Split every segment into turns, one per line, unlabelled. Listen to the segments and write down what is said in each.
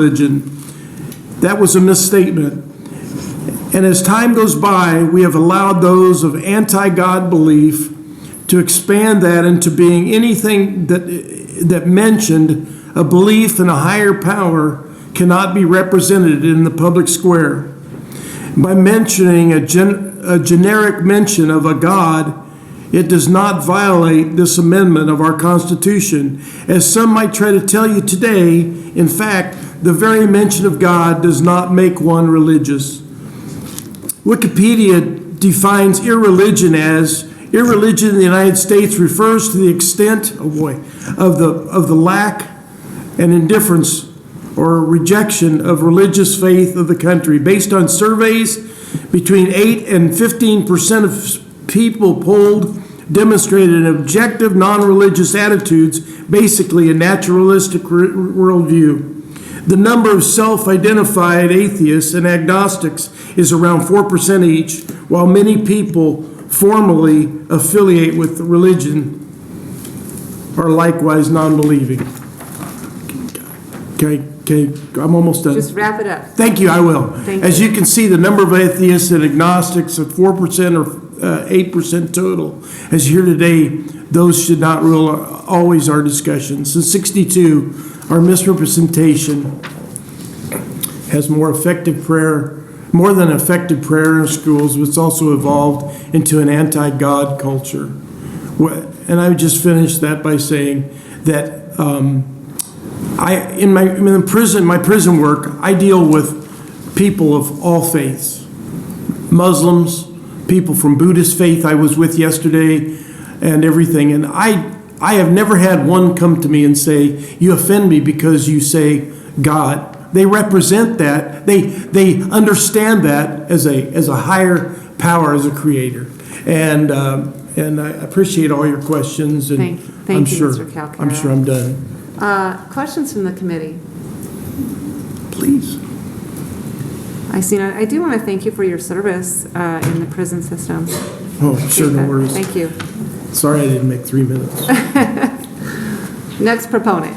religion. That was a misstatement. And as time goes by, we have allowed those of anti-God belief to expand that into being anything that mentioned a belief in a higher power cannot be represented in the public square. By mentioning a generic mention of a God, it does not violate this amendment of our Constitution. As some might try to tell you today, in fact, the very mention of God does not make one religious. Wikipedia defines irreligion as irreligion in the United States refers to the extent, of the lack and indifference or rejection of religious faith of the country. Based on surveys, between 8 and 15% of people polled demonstrated an objective, non-religious attitudes, basically a naturalistic worldview. The number of self-identified atheists and agnostics is around 4% each, while many people formally affiliate with religion are likewise non-believing. Okay, I'm almost done.
Just wrap it up.
Thank you, I will. As you can see, the number of atheists and agnostics of 4% or 8% total. As you hear today, those should not rule always our discussion. Since 62, our misrepresentation has more than effective prayer in schools, but it's also evolved into an anti-God culture. And I would just finish that by saying that in my prison work, I deal with people of all faiths, Muslims, people from Buddhist faith I was with yesterday, and everything. And I have never had one come to me and say, "You offend me because you say God." They represent that. They understand that as a higher power, as a creator. And I appreciate all your questions. And
Thank you, Mr. Calcara.
I'm sure I'm done.
Questions from the committee?
Please.
I do want to thank you for your service in the prison system.
Oh, sure, no worries.
Thank you.
Sorry I didn't make 3 minutes.
Next proponent.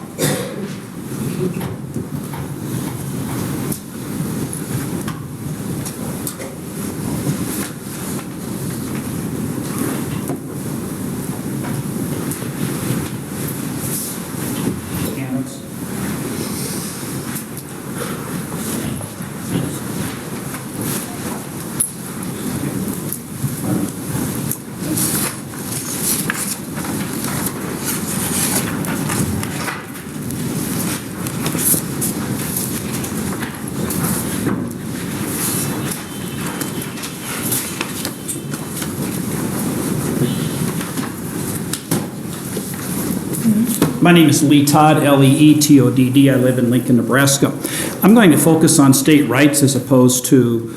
My name is Lee Todd, L-E-E-T-O-D-D. I live in Lincoln, Nebraska. I'm going to focus on state rights as opposed to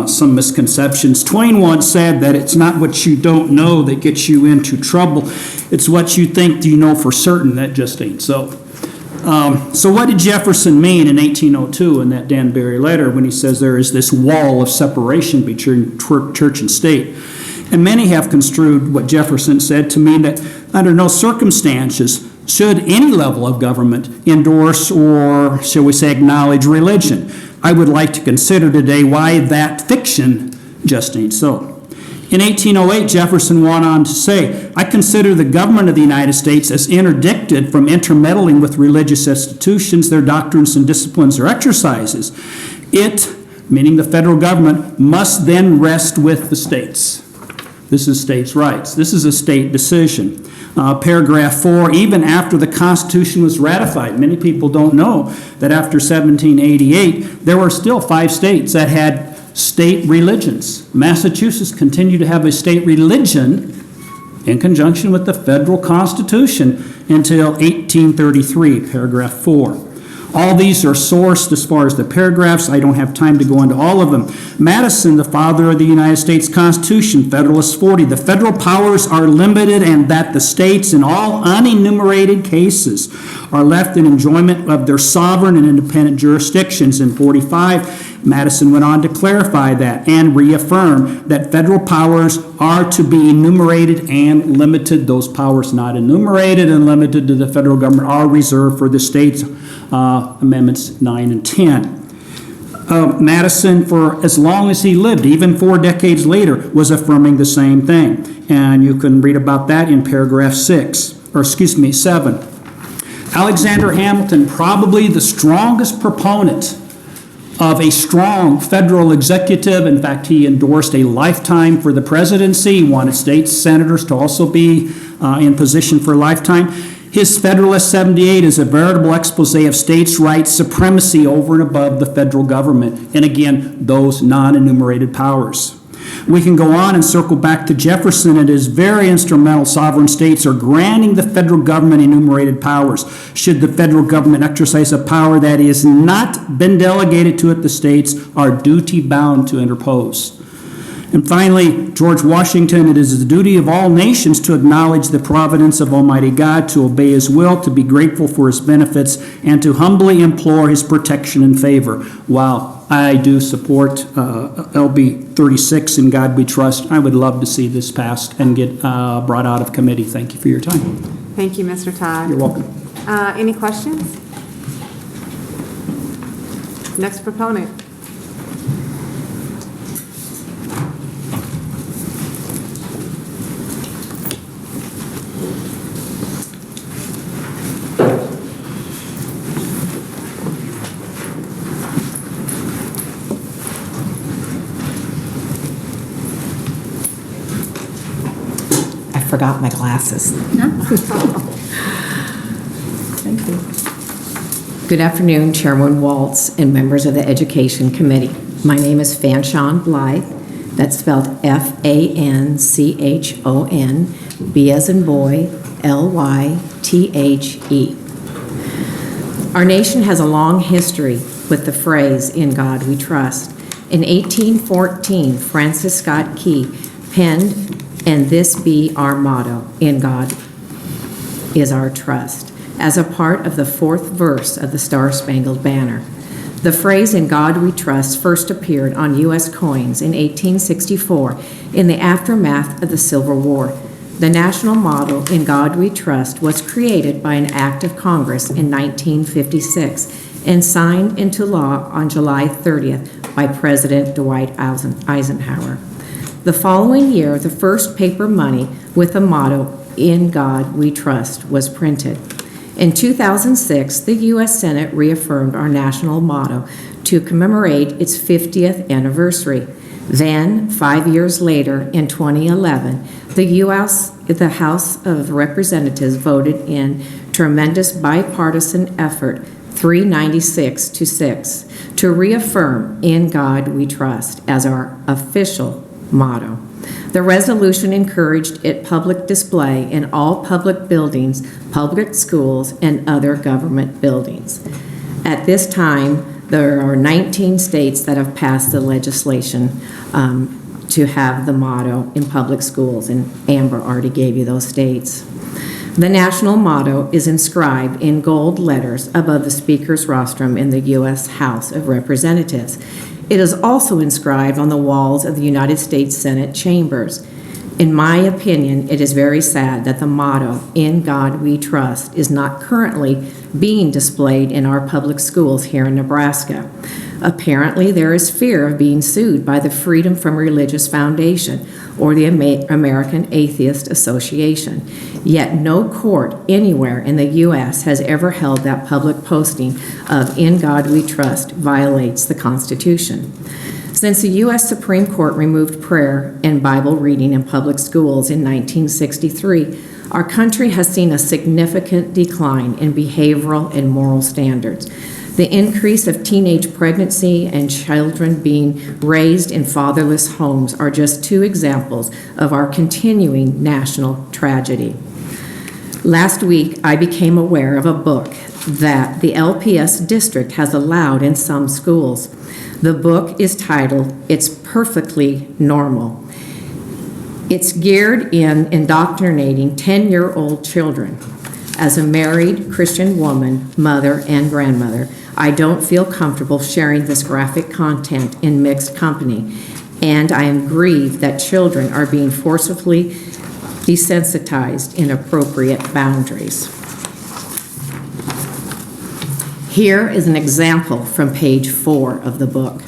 some misconceptions. Twain once said that it's not what you don't know that gets you into trouble. It's what you think you know for certain. That just ain't so. So what did Jefferson mean in 1802 in that Danbury letter when he says there is this wall of separation between church and state? And many have construed what Jefferson said to mean that under no circumstances should any level of government endorse or, shall we say, acknowledge religion. I would like to consider today why that fiction just ain't so. In 1808, Jefferson went on to say, I consider the government of the United States as interdicted from intermeddling with religious institutions, their doctrines and disciplines or exercises. It, meaning the federal government, must then rest with the states. This is states' rights. This is a state decision. Paragraph 4, even after the Constitution was ratified, many people don't know that after 1788, there were still 5 states that had state religions. Massachusetts continued to have a state religion in conjunction with the federal Constitution until 1833, paragraph 4. All these are sourced as far as the paragraphs. I don't have time to go into all of them. Madison, the father of the United States Constitution, Federalist 40, the federal powers are limited and that the states in all unenumerated cases are left in enjoyment of their sovereign and independent jurisdictions. In 45, Madison went on to clarify that and reaffirm that federal powers are to be enumerated and limited. Those powers not enumerated and limited to the federal government are reserved for the states Amendments 9 and 10. Madison, for as long as he lived, even 4 decades later, was affirming the same thing. And you can read about that in paragraph 7. Alexander Hamilton, probably the strongest proponent of a strong federal executive. In fact, he endorsed a lifetime for the presidency, wanted state senators to also be in position for a lifetime. His Federalist 78 is a veritable expose of states' rights supremacy over and above the federal government, and again, those non-enumerated powers. We can go on and circle back to Jefferson and his very instrumental sovereign states are granting the federal government enumerated powers. Should the federal government exercise a power that is not been delegated to it, the states are duty bound to interpose. And finally, George Washington, it is the duty of all nations to acknowledge the providence of Almighty God, to obey His will, to be grateful for His benefits, and to humbly implore His protection and favor. While I do support LB36, In God We Trust, I would love to see this passed and get brought out of committee. Thank you for your time.
Thank you, Mr. Todd.
You're welcome.
Any questions? Next proponent.
Forgot my glasses. Thank you. Good afternoon, Chairman Waltz and members of the Education Committee. My name is Fanchon Blythe. That's spelled Fanchon, B as in boy, Lythe. Our nation has a long history with the phrase, "In God We Trust." In 1814, Francis Scott Key penned, "And this be our motto, in God is our trust," as a part of the 4th verse of the Star-Spangled Banner. The phrase, "In God we trust," first appeared on U.S. coins in 1864 in the aftermath of the Civil War. The national motto, "In God we trust," was created by an act of Congress in 1956 and signed into law on July 30th by President Dwight Eisenhower. The following year, the first paper money with the motto, "In God We Trust," was printed. In 2006, the U.S. Senate reaffirmed our national motto to commemorate its 50th anniversary. Then, 5 years later, in 2011, the House of Representatives voted in tremendous bipartisan effort, 396-6, to reaffirm "In God We Trust" as our official motto. The resolution encouraged its public display in all public buildings, public schools, and other government buildings. At this time, there are 19 states that have passed the legislation to have the motto in public schools, and Amber already gave you those states. The national motto is inscribed in gold letters above the Speaker's rostrum in the U.S. House of Representatives. It is also inscribed on the walls of the United States Senate chambers. In my opinion, it is very sad that the motto, "In God We Trust," is not currently being displayed in our public schools here in Nebraska. Apparently, there is fear of being sued by the Freedom from Religious Foundation or the American Atheist Association. Yet no court anywhere in the U.S. has ever held that public posting of "In God We Trust" violates the Constitution. Since the U.S. Supreme Court removed prayer and Bible reading in public schools in 1963, our country has seen a significant decline in behavioral and moral standards. The increase of teenage pregnancy and children being raised in fatherless homes are just 2 examples of our continuing national tragedy. Last week, I became aware of a book that the LPS district has allowed in some schools. The book is titled, "It's Perfectly Normal." It's geared in indoctrinating 10-year-old children. As a married Christian woman, mother, and grandmother, I don't feel comfortable sharing this graphic content in mixed company, and I am grieved that children are being forcibly desensitized in appropriate boundaries. Here is an example from page 4 of the book.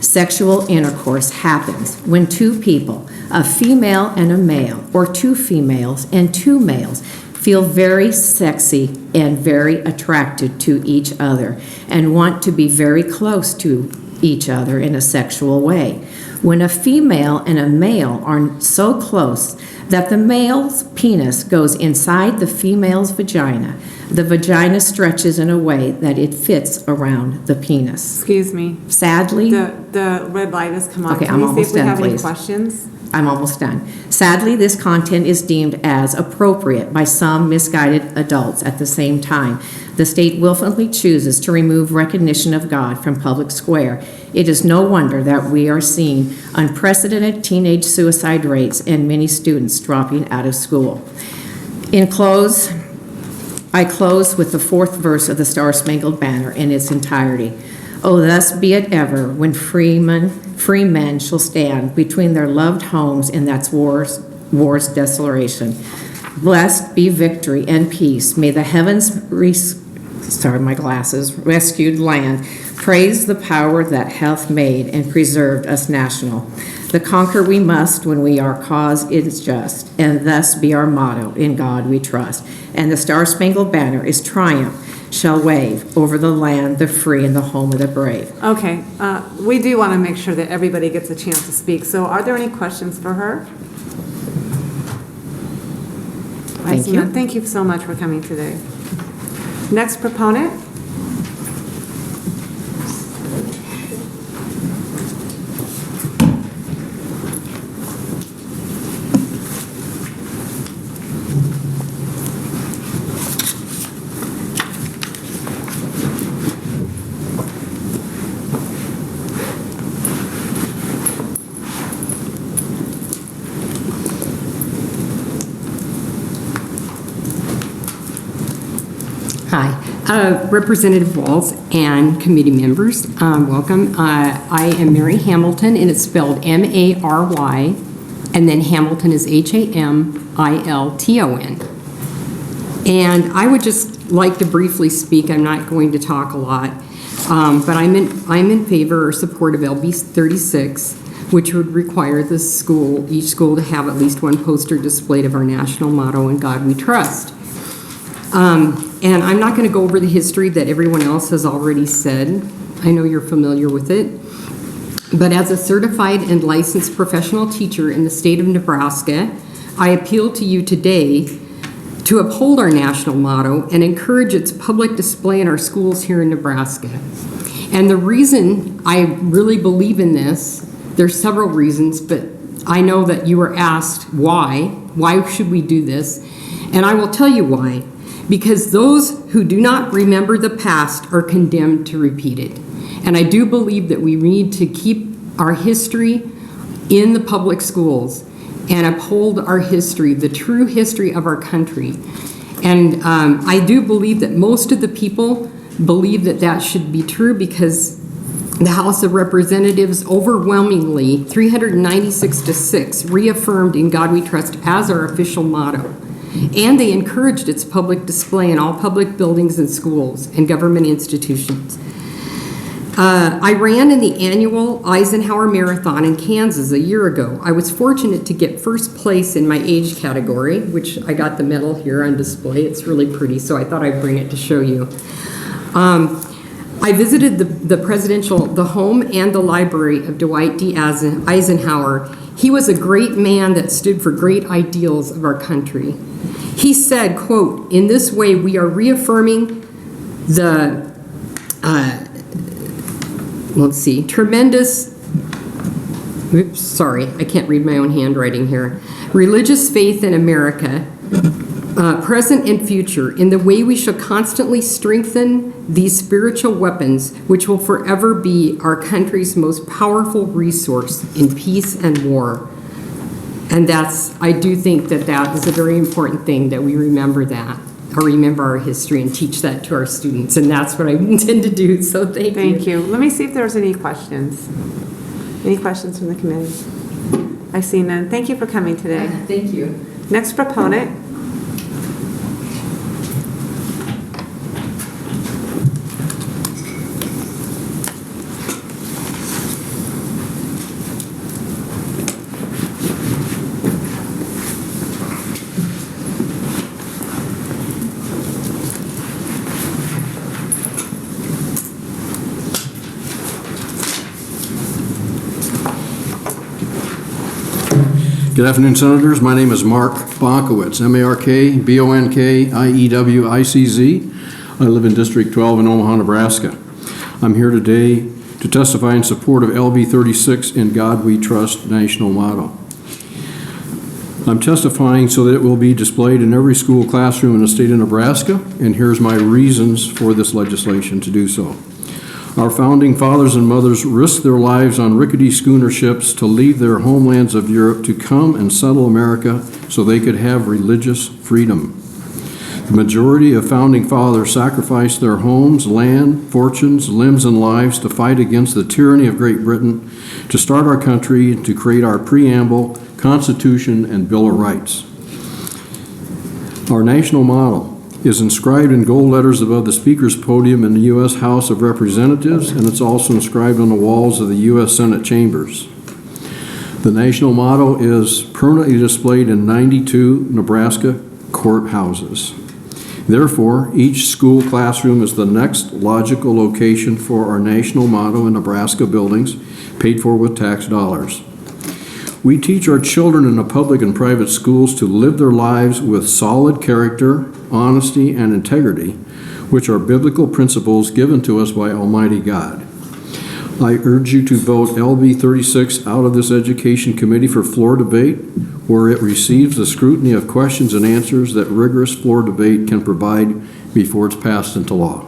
Sexual intercourse happens when two people, a female and a male, or two females and two males, feel very sexy and very attracted to each other and want to be very close to each other in a sexual way. When a female and a male are so close that the male's penis goes inside the female's vagina, the vagina stretches in a way that it fits around the penis.
Excuse me.
Sadly,
The red light has come on.
Okay,
Can
I'm
we see if
almost
we
done,
have any
please.
questions?
I'm almost done. Sadly, this content is deemed as appropriate by some misguided adults. At the same time, the state willfully chooses to remove recognition of God from public square. It is no wonder that we are seeing unprecedented teenage suicide rates and many students dropping out of school. I close with the 4th verse of the Star-Spangled Banner in its entirety. Oh, thus be it ever when free men shall stand between their loved homes in that war's desolation. Blessed be victory and peace. May the heavens rescued land praise the power that hath made and preserved us national. The conquer we must when our cause is just, and thus be our motto, in God we trust. And the Star-Spangled Banner is triumph shall wave over the land, the free, and the home of the brave.
Okay, we do want to make sure that everybody gets a chance to speak. So are there any questions for her? I
Thank
see
you.
none. Thank you so much for coming today. Next proponent?
Hi, Representative Walls and committee members, welcome. I am Mary Hamilton, and it's spelled M-A-R-Y, and then Hamilton is H-A-M-I-L-T-O-N. And I would just like to briefly speak. I'm not going to talk a lot, but I'm in favor or support of LB36, which would require each school to have at least one poster displayed of our national motto, "In God We Trust." And I'm not going to go over the history that everyone else has already said. I know you're familiar with it. But as a certified and licensed professional teacher in the state of Nebraska, I appeal to you today to uphold our national motto and encourage its public display in our schools here in Nebraska. And the reason I really believe in this, there's several reasons, but I know that you were asked why. Why should we do this? And I will tell you why. Because those who do not remember the past are condemned to repeat it. And I do believe that we need to keep our history in the public schools and uphold our history, the true history of our country. And I do believe that most of the people believe that that should be true, because the House of Representatives overwhelmingly, 396-6, reaffirmed "In God We Trust" as our official motto. And they encouraged its public display in all public buildings and schools and government institutions. I ran in the annual Eisenhower Marathon in Kansas a year ago. I was fortunate to get first place in my age category, which I got the medal here on display. It's really pretty, so I thought I'd bring it to show you. I visited the home and the library of Dwight D. Eisenhower. He was a great man that stood for great ideals of our country. He said, quote, "In this way we are reaffirming the, tremendous, oops, sorry, I can't read my own handwriting here, religious faith in America, present and future, in the way we shall constantly strengthen these spiritual weapons, which will forever be our country's most powerful resource in peace and war." And I do think that that is a very important thing, that we remember that, or remember our history and teach that to our students. And that's what I intend to do, so thank you.
Thank you. Let me see if there's any questions. Any questions from the committee? I see none. Thank you for coming today.
Thank you.
Next proponent.
Good afternoon, Senators. My name is Mark Bonkowitz, M-A-R-K-B-O-N-K-I-E-W-I-C-Z. I live in District 12 in Omaha, Nebraska. I'm here today to testify in support of LB36 In God We Trust national motto. I'm testifying so that it will be displayed in every school classroom in the state of Nebraska, and here's my reasons for this legislation to do so. Our founding fathers and mothers risked their lives on rickety schooner ships to leave their homelands of Europe to come and settle America so they could have religious freedom. The majority of founding fathers sacrificed their homes, land, fortunes, limbs, and lives to fight against the tyranny of Great Britain, to start our country, and to create our preamble, Constitution, and Bill of Rights. Our national motto is inscribed in gold letters above the Speaker's podium in the U.S. House of Representatives, and it's also inscribed on the walls of the U.S. Senate chambers. The national motto is permanently displayed in 92 Nebraska courthouses. Therefore, each school classroom is the next logical location for our national motto in Nebraska buildings, paid for with tax dollars. We teach our children in the public and private schools to live their lives with solid character, honesty, and integrity, which are biblical principles given to us by Almighty God. I urge you to vote LB36 out of this Education Committee for floor debate, where it receives the scrutiny of questions and answers that rigorous floor debate can provide before it's passed into law.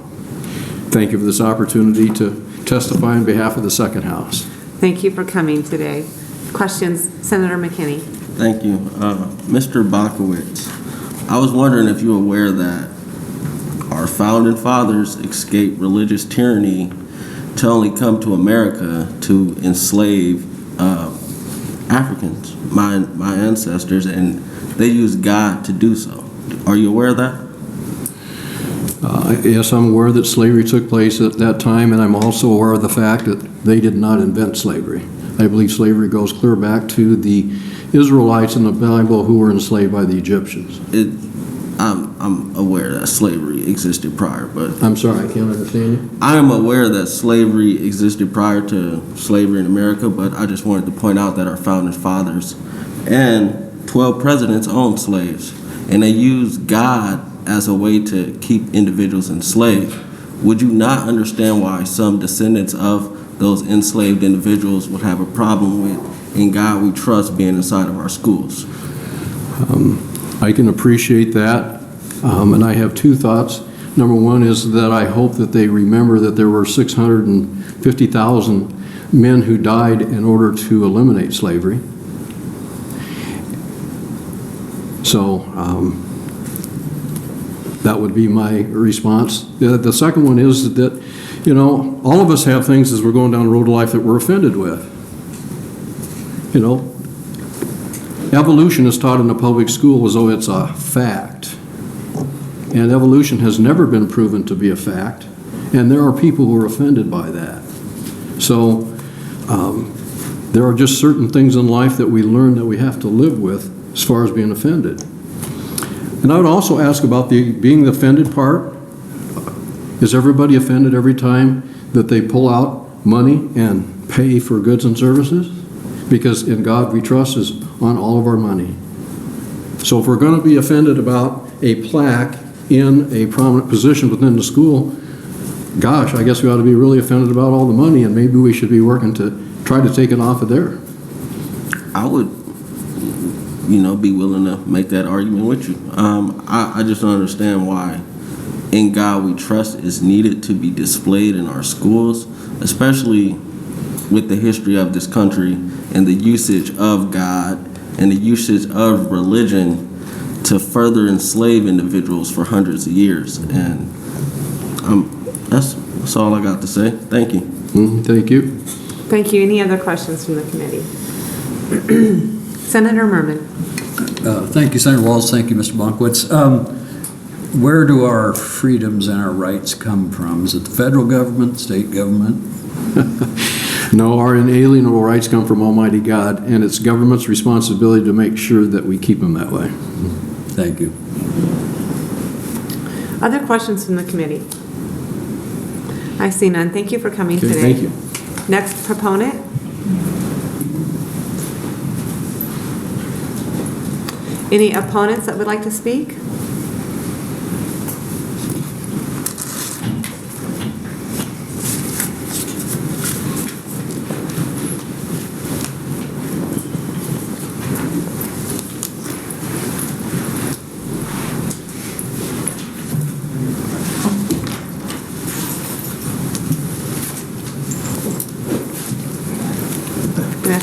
Thank you for this opportunity to testify on behalf of the Second House.
Thank you for coming today. Questions, Senator McKinney?
Thank you. Mr. Bakowitz, I was wondering if you're aware that our founding fathers escaped religious tyranny to only come to America to enslave Africans, my ancestors, and they used God to do so. Are you aware of that?
Yes, I'm aware that slavery took place at that time, and I'm also aware of the fact that they did not invent slavery. I believe slavery goes clear back to the Israelites in the Bible who were enslaved by the Egyptians.
I'm aware that slavery existed prior, but...
I'm sorry, I can't understand you.
I am aware that slavery existed prior to slavery in America, but I just wanted to point out that our founding fathers and 12 presidents owned slaves, and they used God as a way to keep individuals enslaved. Would you not understand why some descendants of those enslaved individuals would have a problem with "In God We Trust" being inside of our schools?
I can appreciate that, and I have two thoughts. Number one is that I hope that they remember that there were 650,000 men who died in order to eliminate slavery. So that would be my response. The second one is that, you know, all of us have things as we're going down the road of life that we're offended with. You know, evolution is taught in the public school as though it's a fact. And evolution has never been proven to be a fact. And there are people who are offended by that. So there are just certain things in life that we learn that we have to live with as far as being offended. And I would also ask about being the offended part. Is everybody offended every time that they pull out money and pay for goods and services? Because "In God We Trust" is on all of our money. So if we're going to be offended about a plaque in a prominent position within the school, gosh, I guess we ought to be really offended about all the money, and maybe we should be working to try to take it off of there.
I would, be willing to make that argument with you. I just don't understand why "In God We Trust" is needed to be displayed in our schools, especially with the history of this country and the usage of God and the usage of religion to further enslave individuals for hundreds of years. And that's all I got to say. Thank you.
Thank you.
Thank you. Any other questions from the committee? Senator Merman.
Thank you, Senator Walz. Thank you, Mr. Bonkowitz. Where do our freedoms and our rights come from? Is it the federal government, state government?
No, our inalienable rights come from Almighty God, and it's government's responsibility to make sure that we keep them that way.
Thank you.
Other questions from the committee? I see none. Thank you for coming
Okay,
today.
thank you.
Next proponent. Any opponents that would like to speak?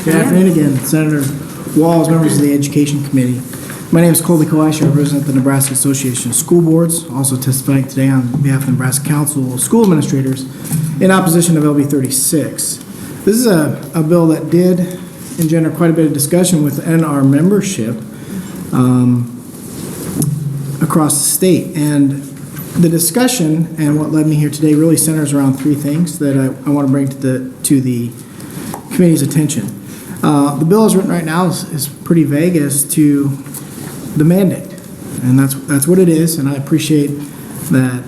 Good afternoon again, Senator Walls, members of the Education Committee. My name is Colby Kalash. I represent the Nebraska Association of School Boards, also testifying today on behalf of the Nebraska Council of School Administrators in opposition of LB36. This is a bill that did engender quite a bit of discussion within our membership across the state. And the discussion and what led me here today really centers around three things that I want to bring to the committee's attention. The bill as written right now is pretty vague as to the mandate, and that's what it is, and I appreciate that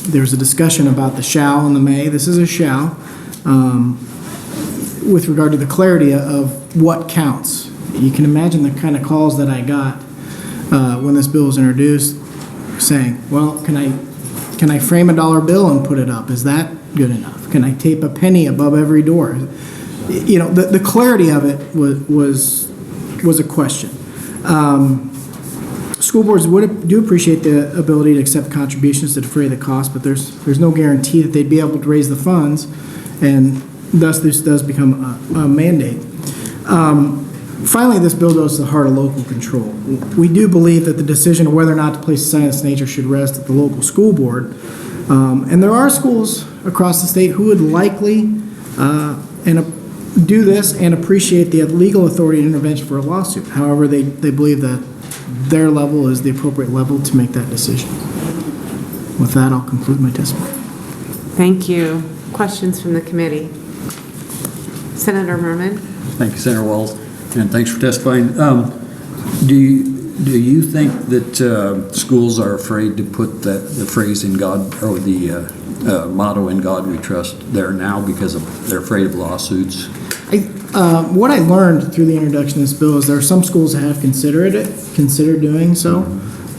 there's a discussion about the shall and the may. This is a shall with regard to the clarity of what counts. You can imagine the kind of calls that I got when this bill was introduced saying, well, can I frame a dollar bill and put it up? Is that good enough? Can I tape a penny above every door? You know, the clarity of it was a question. School boards do appreciate the ability to accept contributions to defray the cost, but there's no guarantee that they'd be able to raise the funds, and thus this does become a mandate. Finally, this bill goes to the heart of local control. We do believe that the decision of whether or not to place a sign of this nature should rest at the local school board, and there are schools across the state who would likely do this and appreciate the legal authority and intervention for a lawsuit. However, they believe that their level is the appropriate level to make that decision. With that, I'll conclude my testimony.
Thank you. Questions from the committee? Senator Merman?
Thank you, Senator Walls, and thanks for testifying. Do you think that schools are afraid to put the phrase "in God" or the motto "In God We Trust" there now because they're afraid of lawsuits?
What I learned through the introduction of this bill is there are some schools that have considered doing so,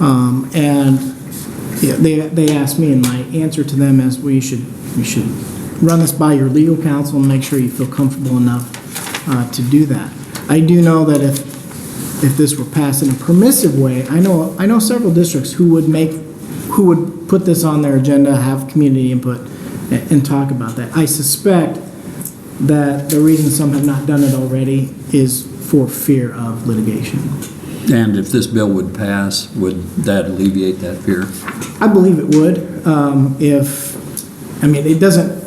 and yeah, they asked me, and my answer to them is, well, you should run this by your legal counsel and make sure you feel comfortable enough to do that. I do know that if this were passed in a permissive way, I know several districts who would put this on their agenda, have community input, and talk about that. I suspect that the reason some have not done it already is for fear of litigation.
And if this bill would pass, would that alleviate that fear?
I believe it would. It doesn't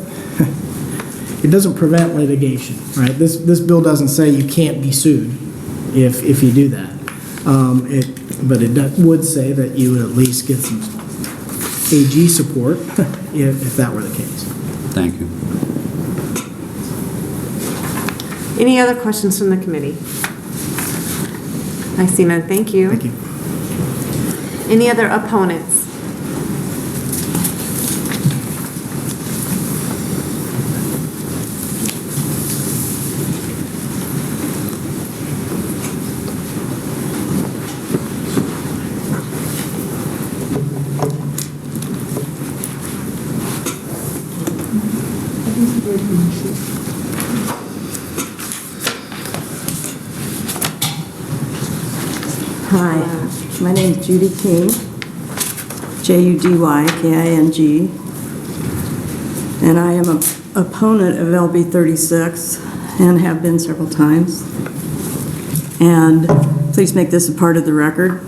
it doesn't prevent litigation, right? This bill doesn't say you can't be sued if you do that. But it would say that you would at least get some AG support if that were the case.
Thank you.
Any other questions from the committee? I see none. Thank you.
Thank you.
Any other opponents?
Hi, my name is Judy King, Judyking, and I am an opponent of LB36 and have been several times. And please make this a part of the record.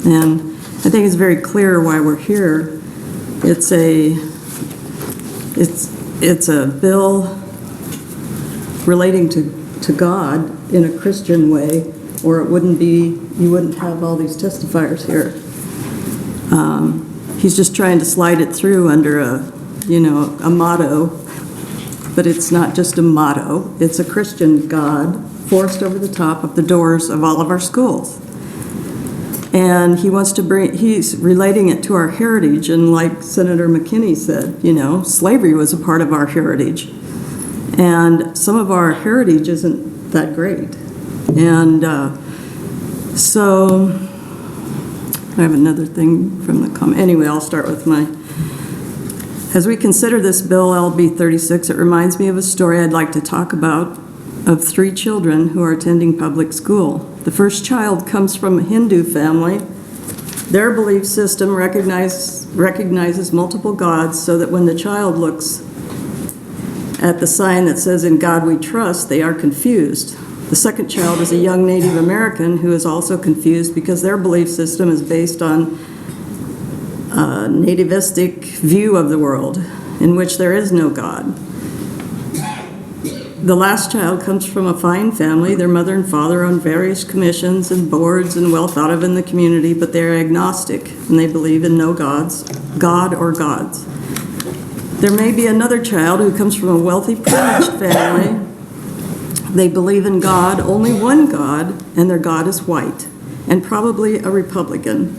And I think it's very clear why we're here. It's a bill relating to God in a Christian way, or you wouldn't have all these testifiers here. He's just trying to slide it through under a motto, but it's not just a motto. It's a Christian God forced over the top of the doors of all of our schools. And he's relating it to our heritage, and like Senator McKinney said, slavery was a part of our heritage. And some of our heritage isn't that great. And So, I have another thing from the comment. Anyway, I'll start with as we consider this bill, LB 36, it reminds me of a story I'd like to talk about of 3 children who are attending public school. The first child comes from a Hindu family. Their belief system recognizes multiple gods, so that when the child looks at the sign that says, "In God We Trust," they are confused. The second child is a young Native American who is also confused because their belief system is based on a nativistic view of the world in which there is no God. The last child comes from a fine family. Their mother and father own various commissions and boards and well thought of in the community, but they are agnostic and they believe in no gods, God or gods. There may be another child who comes from a wealthy, privileged family. They believe in God, only one God, and their God is white, and probably a Republican.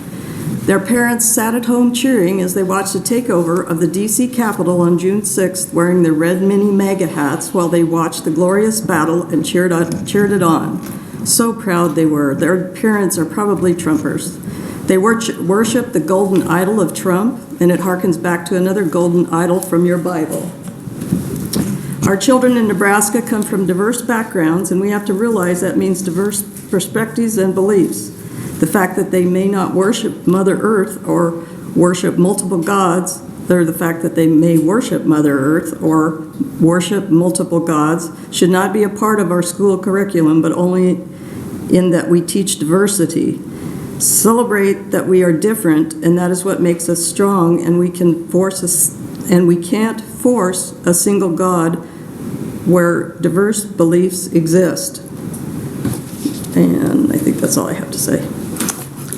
Their parents sat at home cheering as they watched the takeover of the D.C. Capitol on June 6th, wearing their red mini MAGA hats while they watched the glorious battle and cheered it on. So proud they were. Their parents are probably Trumpers. They worship the golden idol of Trump, and it harkens back to another golden idol from your Bible. Our children in Nebraska come from diverse backgrounds, and we have to realize that means diverse perspectives and beliefs. The fact that they may not worship Mother Earth or worship multiple gods, or the fact that they may worship Mother Earth or worship multiple gods, should not be a part of our school curriculum, but only in that we teach diversity. Celebrate that we are different, and that is what makes us strong, and we can't force a single God where diverse beliefs exist. And I think that's all I have to say.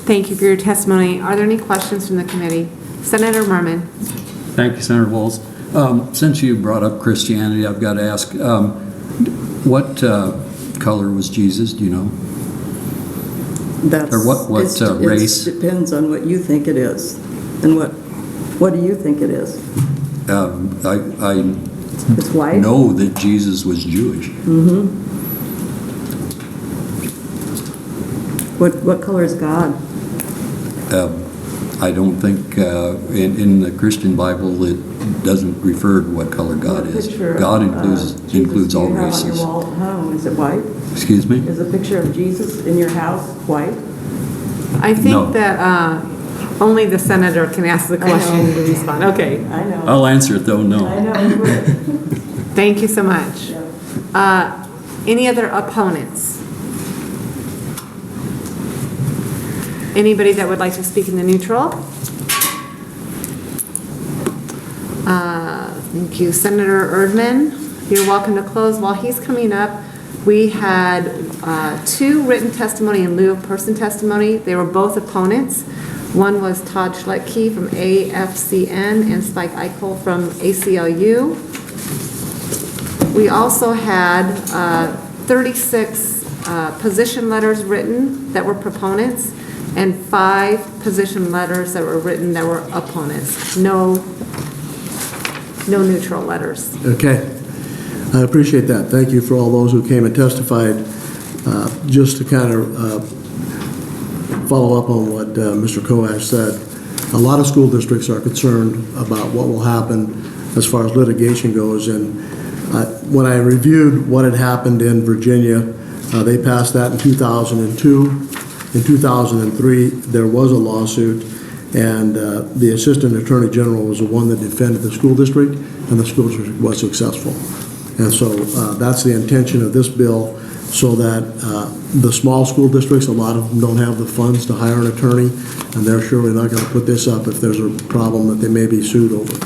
Thank you for your testimony. Are there any questions from the committee? Senator Merman.
Thank you, Senator Walz. Since you brought up Christianity, I've got to ask, what color was Jesus? Do you know?
That's,
or what race?
It depends on what you think it is. And what do you think it is? It's white?
Know that Jesus was Jewish.
Mm-hmm. What color is God?
I don't think in the Christian Bible it doesn't refer to what color God is. God includes all races.
On your wall at home, is it white?
Excuse me?
Is a picture of Jesus in your house white?
I think
No.
that only the senator can ask the question to respond. Okay.
I know.
I'll answer it though, no.
I know you would.
Thank you so much. Any other opponents? Anybody that would like to speak in the neutral? Thank you. Senator Erdman, you're welcome to close. While he's coming up, we had 2 written testimony in lieu of person testimony. They were both opponents. One was Todd Schletke from AFCN and Spike Eichel from ACLU. We also had 36 position letters written that were proponents and 5 position letters that were written that were opponents. No neutral letters.
Okay. I appreciate that. Thank you for all those who came and testified. Just to kind of follow up on what Mr. Koash said, a lot of school districts are concerned about what will happen as far as litigation goes. And when I reviewed what had happened in Virginia, they passed that in 2002. In 2003, there was a lawsuit, and the Assistant Attorney General was the one that defended the school district, and the school district was successful. And so that's the intention of this bill, so that the small school districts, a lot of them don't have the funds to hire an attorney, and they're surely not going to put this up if there's a problem that they may be sued over.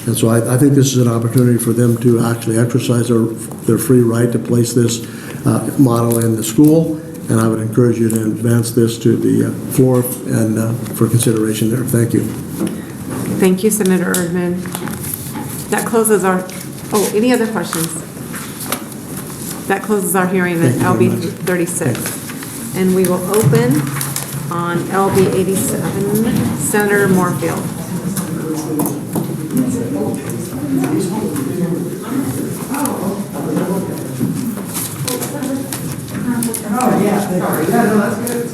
And so I think this is an opportunity for them to actually exercise their free right to place this motto in the school. And I would encourage you to advance this to the floor and for consideration there. Thank you.
Thank you, Senator Erdman. That closes our, any other questions? That closes our hearing on LB 36. And we will open on LB 87, Senator Moorfield.
Oh, yeah, sorry. Yeah, no, that's good.